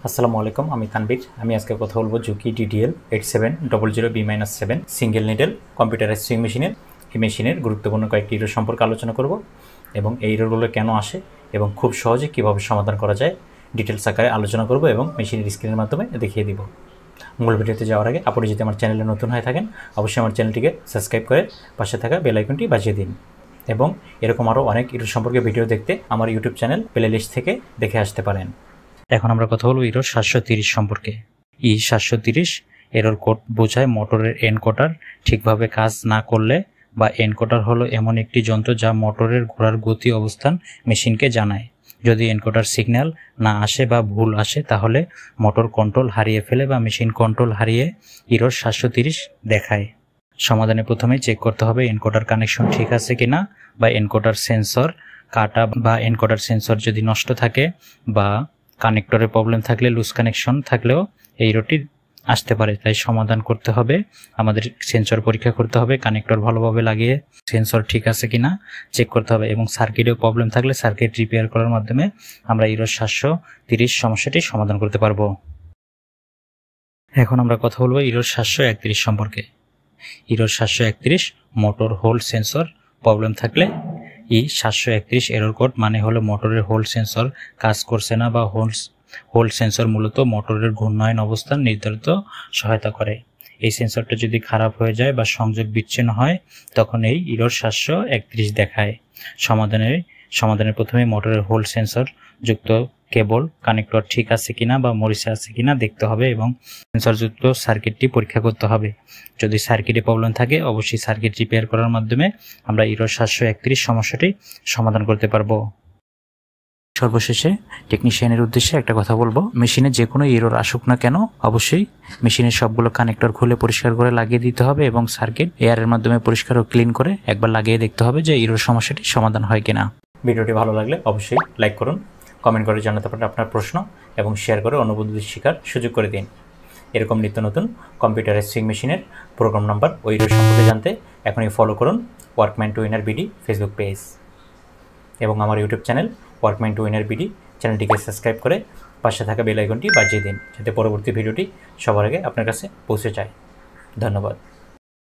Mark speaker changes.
Speaker 1: আসসালামু আলাইকুম, আমি তানবীর। আমি আজকে কথা বলবো Juki DDL 8700B-7 single needle computerise sewing মেশিনের এই মেশিনের গুরুত্বপূর্ণ কয়েকটি ইরর সম্পর্কে আলোচনা করব এবং এই ইররগুলো কেন আসে এবং খুব সহজে কীভাবে সমাধান করা যায় ডিটেলস আকারে আলোচনা করব এবং মেশিনের স্ক্রিনের মাধ্যমে দেখিয়ে দিব। মূল ভিডিওতে যাওয়ার আগে আপনি যদি আমার চ্যানেলে নতুন হয়ে থাকেন অবশ্যই আমার চ্যানেলটিকে সাবস্ক্রাইব করে পাশে থাকা বেল আইকনটি বাজিয়ে দিন এবং এরকম আরও অনেক ইরর সম্পর্কে ভিডিও দেখতে আমার ইউটিউব চ্যানেল প্লে লিস্ট থেকে দেখে আসতে পারেন। এখন আমরা কথা বলবো ইরর 730 সম্পর্কে। ই730 এরর কোড বোঝায় মোটরের এনকোডার ঠিকভাবে কাজ না করলে, বা এনকোডার হলো এমন একটি যন্ত্র যা মোটরের ঘোড়ার গতি অবস্থান মেশিনকে জানায়। যদি এনকোডার সিগন্যাল না আসে বা ভুল আসে তাহলে মোটর কন্ট্রোল হারিয়ে ফেলে বা মেশিন কন্ট্রোল হারিয়ে ইরর 730 দেখায়। সমাধানে প্রথমে চেক করতে হবে এনকোডার কানেকশন ঠিক আছে কিনা, বা এনকোডার সেন্সর কাটা বা এনকোডার সেন্সর যদি নষ্ট থাকে বা কানেক্টরের প্রবলেম থাকলে, লুজ কানেকশন থাকলেও এই ইররটি আসতে পারে। তাই সমাধান করতে হবে, আমাদের সেন্সর পরীক্ষা করতে হবে, কানেক্টর ভালোভাবে লাগিয়ে সেন্সর ঠিক আছে কিনা চেক করতে হবে এবং সার্কিটেও প্রবলেম থাকলে সার্কিট রিপেয়ার করার মাধ্যমে আমরা ইরর 730 সমস্যাটি সমাধান করতে পারবো। এখন আমরা কথা বলবো ইরর 731 সম্পর্কে। Error 731 motor hold sensor problem থাকলে ই731 এরর কোড মানে হলো মোটরের হোল্ড সেন্সর কাজ করছে না, বা হোল্ড সেন্সর মূলত মোটরের ঘূর্ণায়ন অবস্থান নির্ধারিত সহায়তা করে। এই সেন্সরটা যদি খারাপ হয়ে যায় বা সংযোগ বিচ্ছিন্ন হয় তখন এই ইরর 731 দেখায়। সমাধানের প্রথমে মোটরের হোল্ড সেন্সর যুক্ত কেবল কানেক্টর ঠিক আছে কিনা বা মরিচা আছে কিনা দেখতে হবে এবং সেন্সরযুক্ত সার্কিটটি পরীক্ষা করতে হবে। যদি সার্কিটে প্রবলেম থাকে অবশ্যই সার্কিট রিপেয়ার করার মাধ্যমে আমরা ইরর 731 সমস্যাটি সমাধান করতে পারবো। সর্বশেষে টেকনিশিয়ানের উদ্দেশ্যে একটা কথা বলবো, মেশিনে যে কোনো ইরর আসুক না কেন অবশ্যই মেশিনের সবগুলো কানেক্টর খুলে পরিষ্কার করে লাগিয়ে দিতে হবে এবং সার্কিট এয়ারের মাধ্যমে পরিষ্কার ও ক্লিন করে একবার লাগিয়ে দেখতে হবে যে ইরর সমস্যাটি সমাধান হয় কিনা। ভিডিওটি ভালো লাগলে অবশ্যই লাইক করুন, কমেন্ট করে জানাতে পারেন আপনার প্রশ্ন এবং শেয়ার করে অন্য বন্ধুদের শেখার সুযোগ করে দিন। এরকম নিত্য নতুন কম্পিউটারাইজ সুইং মেশিনের প্রোগ্রাম নাম্বার ও ইরর সম্পর্কে জানতে এখনই ফলো করুন Workman to Winner BD Facebook page এবং আমার YouTube channel Workman to Winner BD চ্যানেলটিকে সাবস্ক্রাইব করে পাশে থাকা বেল আইকনটি বাজিয়ে দিন যাতে পরবর্তী ভিডিওটি সবার আগে আপনার কাছে পৌঁছে যায়। ধন্যবাদ।